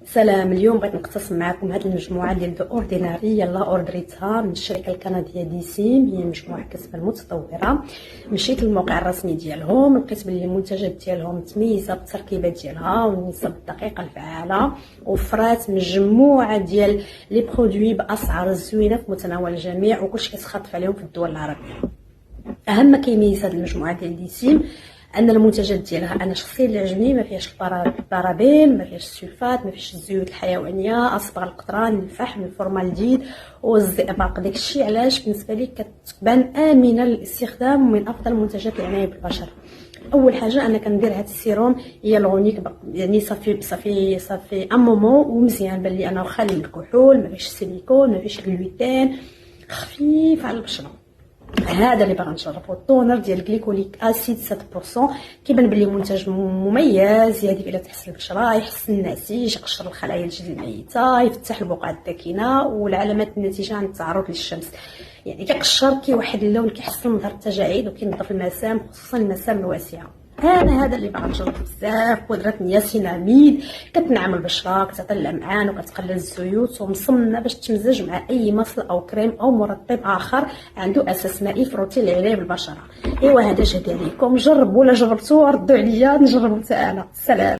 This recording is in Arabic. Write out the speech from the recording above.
سلام. اليوم بغيت نقتسم معكم هذه المجموعه ديال دو اورديناري. يلا اوردريتها من الشركه الكنديه ديسيم، هي مجموعه كتبان متطوره. مشيت للموقع الرسمي ديالهم، لقيت بلي المنتجات ديالهم متميزه بالتركيبه ديالها والنسب الدقيقه الفعاله، وفرات مجموعه ديال لي برودوي باسعار زوينه في متناول الجميع، وكلشي كيتخاطف عليهم في الدول العربيه. اهم ما كيميز هذه المجموعه ديال ديسيم ان المنتجات ديالها انا شخصيا اللي عجبني ما فيهاش البارابين، ما فيهاش السلفات، ما فيهاش الزيوت الحيوانيه، اصبغ القطران، الفحم، الفورمالديد والزئبق. داكشي علاش بالنسبه لي كتبان امنه للاستخدام ومن افضل منتجات العنايه بالبشره. اول حاجه انا كندير هذا السيروم هي الغونيك، يعني صافي ان مومون ومزيان بان لي انا خالي من الكحول، ما فيهش السيليكون، ما فيهش الجلوتين، خفيف على البشره. هذا اللي باغا نجربو، التونر ديال جليكوليك اسيد 7%. كيبان بلي منتج مميز، يهدف الى تحسين البشره، يحسن النسيج، يقشر الخلايا الجلد الميته، يفتح البقع الداكنه والعلامات الناتجه عن التعرض للشمس. يعني كيقشر، كيوحد اللون، كيحسن مظهر التجاعيد، وكينظف المسام خصوصا المسام الواسعه. انا هذا اللي باغا نجرب بزاف. بودره نياسيناميد كتنعم البشره، كتعطي اللمعان وكتقلل الزيوت، ومصممه باش تمزج مع اي مصل او كريم او مرطب اخر عنده اساس مائي في روتين العنايه بالبشره. ايوا هذا جهدي عليكم، جربوا ولا جربتوا ردوا عليا نجربوا حتى انا. سلام.